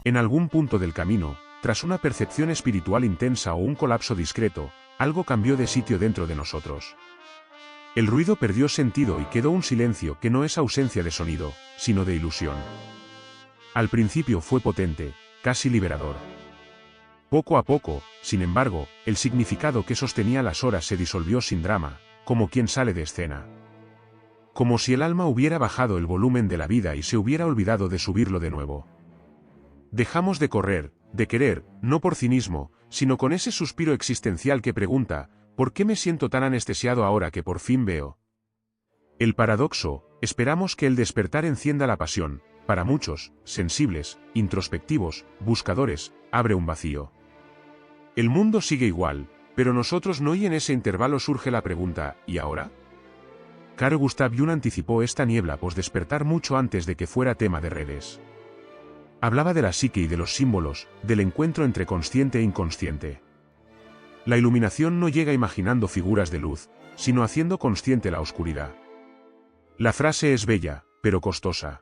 En algún punto del camino, tras una percepción espiritual intensa o un colapso discreto, algo cambió de sitio dentro de nosotros. El ruido perdió sentido y quedó un silencio que no es ausencia de sonido, sino de ilusión. Al principio fue potente, casi liberador. Poco a poco, sin embargo, el significado que sostenía las horas se disolvió sin drama, como quien sale de escena. Como si el alma hubiera bajado el volumen de la vida y se hubiera olvidado de subirlo de nuevo. Dejamos de correr, de querer, no por cinismo, sino con ese suspiro existencial que pregunta, ¿por qué me siento tan anestesiado ahora que por fin veo? El paradoxo, esperamos que el despertar encienda la pasión, para muchos, sensibles, introspectivos, buscadores, abre un vacío. El mundo sigue igual, pero nosotros no, y en ese intervalo surge la pregunta, ¿y ahora? Carl Gustav Jung anticipó esta niebla post-despertar mucho antes de que fuera tema de redes. Hablaba de la psique y de los símbolos, del encuentro entre consciente e inconsciente. La iluminación no llega imaginando figuras de luz, sino haciendo consciente la oscuridad. La frase es bella, pero costosa.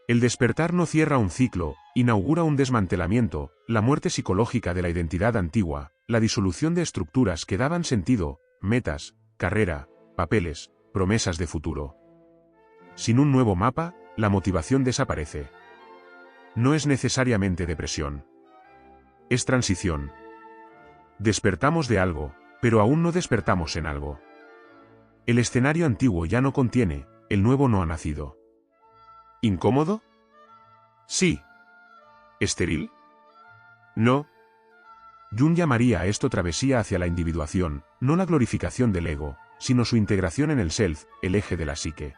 El despertar no cierra un ciclo, inaugura un desmantelamiento, la muerte psicológica de la identidad antigua, la disolución de estructuras que daban sentido, metas, carrera, papeles, promesas de futuro. Sin un nuevo mapa, la motivación desaparece. No es necesariamente depresión. Es transición. Despertamos de algo, pero aún no despertamos en algo. El escenario antiguo ya no contiene, el nuevo no ha nacido. ¿Incómodo? Sí. ¿Estéril? No. Jung llamaría a esto travesía hacia la individuación, no la glorificación del ego, sino su integración en el self, el eje de la psique.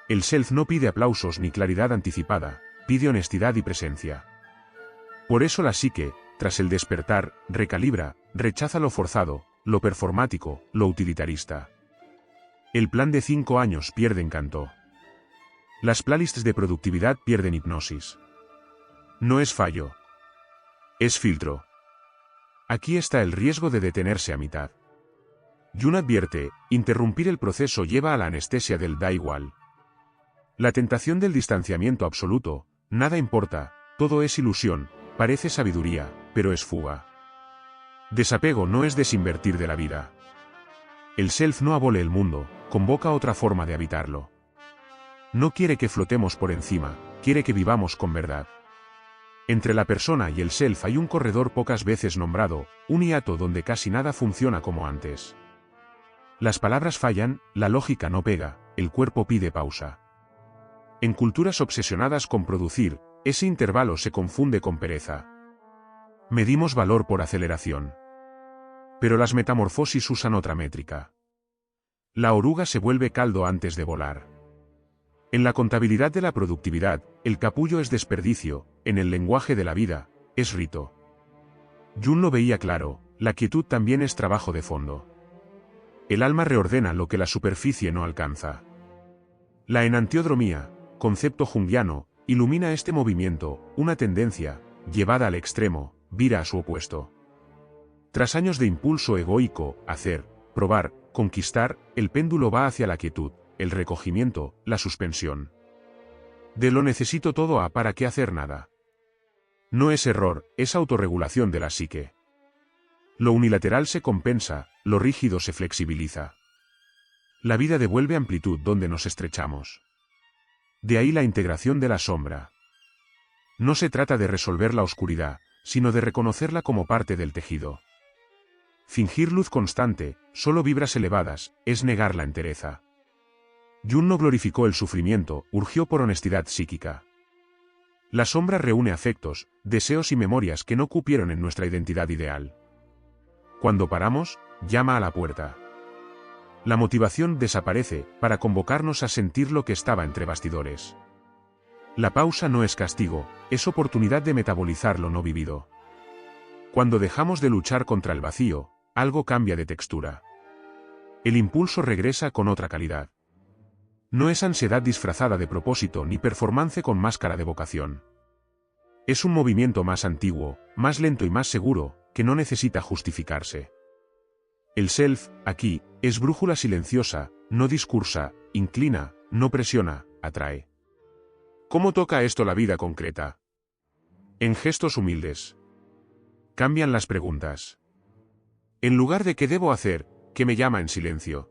El self no pide aplausos ni claridad anticipada, pide honestidad y presencia. Por eso la psique, tras el despertar, recalibra, rechaza lo forzado, lo performático, lo utilitarista. El plan de 5 años pierde encanto. Las playlists de productividad pierden hipnosis. No es fallo. Es filtro. Aquí está el riesgo de detenerse a mitad. Jung advierte, interrumpir el proceso lleva a la anestesia del da igual. La tentación del distanciamiento absoluto, nada importa, todo es ilusión, parece sabiduría, pero es fuga. Desapego no es desinvertir de la vida. El self no abole el mundo, convoca otra forma de habitarlo. No quiere que flotemos por encima, quiere que vivamos con verdad. Entre la persona y el self hay un corredor pocas veces nombrado, un hiato donde casi nada funciona como antes. Las palabras fallan, la lógica no pega, el cuerpo pide pausa. En culturas obsesionadas con producir, ese intervalo se confunde con pereza. Medimos valor por aceleración. Pero las metamorfosis usan otra métrica. La oruga se vuelve caldo antes de volar. En la contabilidad de la productividad, el capullo es desperdicio, en el lenguaje de la vida, es rito. Jung lo veía claro, la quietud también es trabajo de fondo. El alma reordena lo que la superficie no alcanza. La enantiodromía, concepto junguiano, ilumina este movimiento, una tendencia, llevada al extremo, vira a su opuesto. Tras años de impulso egoico, hacer, probar, conquistar, el péndulo va hacia la quietud, el recogimiento, la suspensión. De lo necesito todo a para qué hacer nada. No es error, es autorregulación de la psique. Lo unilateral se compensa, lo rígido se flexibiliza. La vida devuelve amplitud donde nos estrechamos. De ahí la integración de la sombra. No se trata de resolver la oscuridad, sino de reconocerla como parte del tejido. Fingir luz constante, solo vibras elevadas, es negar la entereza. Jung no glorificó el sufrimiento, urgió por honestidad psíquica. La sombra reúne afectos, deseos y memorias que no cupieron en nuestra identidad ideal. Cuando paramos, llama a la puerta. La motivación desaparece, para convocarnos a sentir lo que estaba entre bastidores. La pausa no es castigo, es oportunidad de metabolizar lo no vivido. Cuando dejamos de luchar contra el vacío, algo cambia de textura. El impulso regresa con otra calidad. No es ansiedad disfrazada de propósito ni performance con máscara de vocación. Es un movimiento más antiguo, más lento y más seguro, que no necesita justificarse. El self, aquí, es brújula silenciosa, no discursa, inclina, no presiona, atrae. ¿Cómo toca esto la vida concreta? En gestos humildes. Cambian las preguntas. En lugar de ¿qué debo hacer?, ¿qué me llama en silencio?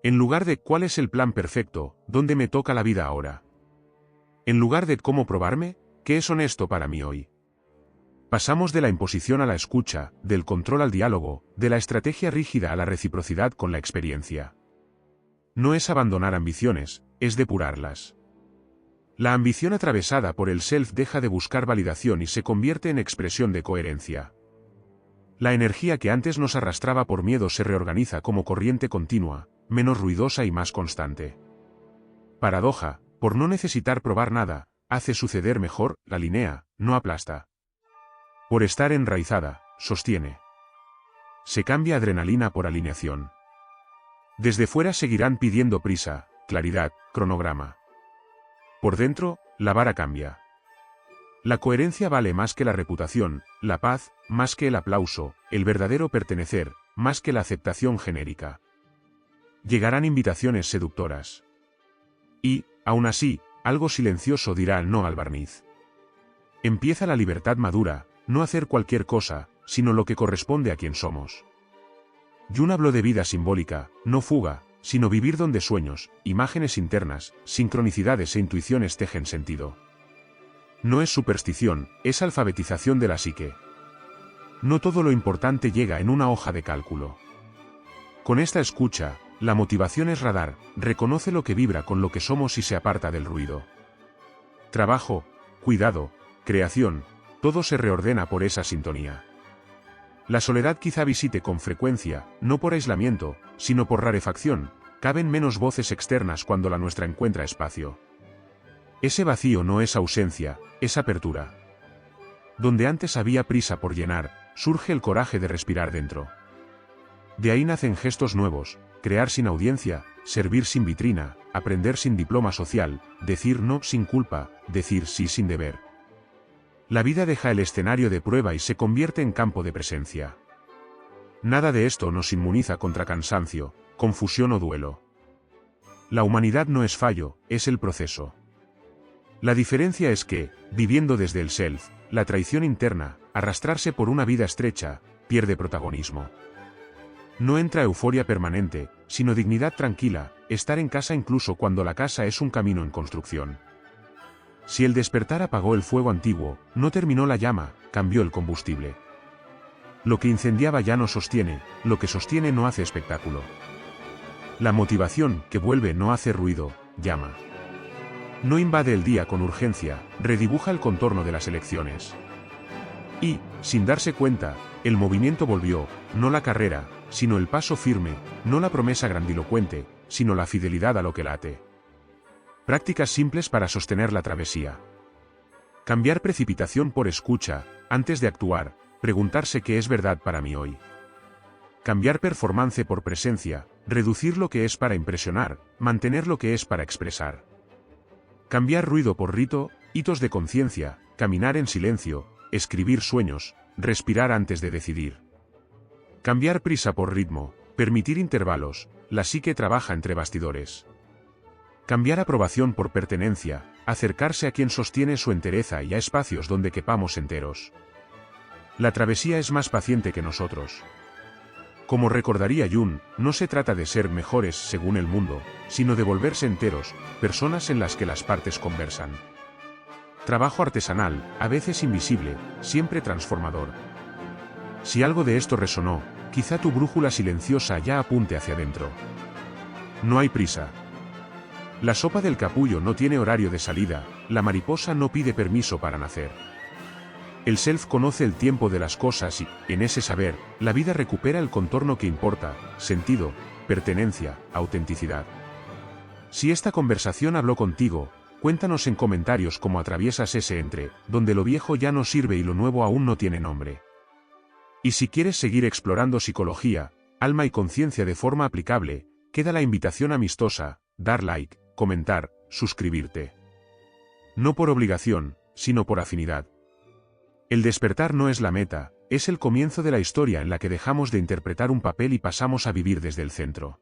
En lugar de ¿cuál es el plan perfecto?, ¿dónde me toca la vida ahora? En lugar de ¿cómo probarme?, ¿qué es honesto para mí hoy? Pasamos de la imposición a la escucha, del control al diálogo, de la estrategia rígida a la reciprocidad con la experiencia. No es abandonar ambiciones, es depurarlas. La ambición atravesada por el self deja de buscar validación y se convierte en expresión de coherencia. La energía que antes nos arrastraba por miedo se reorganiza como corriente continua, menos ruidosa y más constante. Paradoja, por no necesitar probar nada, hace suceder mejor, la alinea, no aplasta. Por estar enraizada, sostiene. Se cambia adrenalina por alineación. Desde fuera seguirán pidiendo prisa, claridad, cronograma. Por dentro, la vara cambia. La coherencia vale más que la reputación, la paz, más que el aplauso, el verdadero pertenecer, más que la aceptación genérica. Llegarán invitaciones seductoras. Y, aún así, algo silencioso dirá no al barniz. Empieza la libertad madura, no hacer cualquier cosa, sino lo que corresponde a quien somos. Jung habló de vida simbólica, no fuga, sino vivir donde sueños, imágenes internas, sincronicidades e intuiciones tejen sentido. No es superstición, es alfabetización de la psique. No todo lo importante llega en una hoja de cálculo. Con esta escucha, la motivación es radar, reconoce lo que vibra con lo que somos y se aparta del ruido. Trabajo, cuidado, creación, todo se reordena por esa sintonía. La soledad quizá visite con frecuencia, no por aislamiento, sino por rarefacción, caben menos voces externas cuando la nuestra encuentra espacio. Ese vacío no es ausencia, es apertura. Donde antes había prisa por llenar, surge el coraje de respirar dentro. De ahí nacen gestos nuevos, crear sin audiencia, servir sin vitrina, aprender sin diploma social, decir no sin culpa, decir sí sin deber. La vida deja el escenario de prueba y se convierte en campo de presencia. Nada de esto nos inmuniza contra cansancio, confusión o duelo. La humanidad no es fallo, es el proceso. La diferencia es que, viviendo desde el self, la traición interna, arrastrarse por una vida estrecha, pierde protagonismo. No entra euforia permanente, sino dignidad tranquila, estar en casa incluso cuando la casa es un camino en construcción. Si el despertar apagó el fuego antiguo, no terminó la llama, cambió el combustible. Lo que incendiaba ya no sostiene, lo que sostiene no hace espectáculo. La motivación, que vuelve no hace ruido, llama. No invade el día con urgencia, redibuja el contorno de las elecciones. Y, sin darse cuenta, el movimiento volvió, no la carrera, sino el paso firme, no la promesa grandilocuente, sino la fidelidad a lo que late. Prácticas simples para sostener la travesía. Cambiar precipitación por escucha, antes de actuar, preguntarse qué es verdad para mí hoy. Cambiar performance por presencia, reducir lo que es para impresionar, mantener lo que es para expresar. Cambiar ruido por rito, hitos de conciencia, caminar en silencio, escribir sueños, respirar antes de decidir. Cambiar prisa por ritmo, permitir intervalos, la psique trabaja entre bastidores. Cambiar aprobación por pertenencia, acercarse a quien sostiene su entereza y a espacios donde quepamos enteros. La travesía es más paciente que nosotros. Como recordaría Jung, no se trata de ser mejores según el mundo, sino de volverse enteros, personas en las que las partes conversan. Trabajo artesanal, a veces invisible, siempre transformador. Si algo de esto resonó, quizá tu brújula silenciosa ya apunte hacia adentro. No hay prisa. La sopa del capullo no tiene horario de salida, la mariposa no pide permiso para nacer. El self conoce el tiempo de las cosas y, en ese saber, la vida recupera el contorno que importa, sentido, pertenencia, autenticidad. Si esta conversación habló contigo, cuéntanos en comentarios cómo atraviesas ese entre, donde lo viejo ya no sirve y lo nuevo aún no tiene nombre. Y si quieres seguir explorando psicología, alma y conciencia de forma aplicable, queda la invitación amistosa, dar like, comentar, suscribirte. No por obligación, sino por afinidad. El despertar no es la meta, es el comienzo de la historia en la que dejamos de interpretar un papel y pasamos a vivir desde el centro.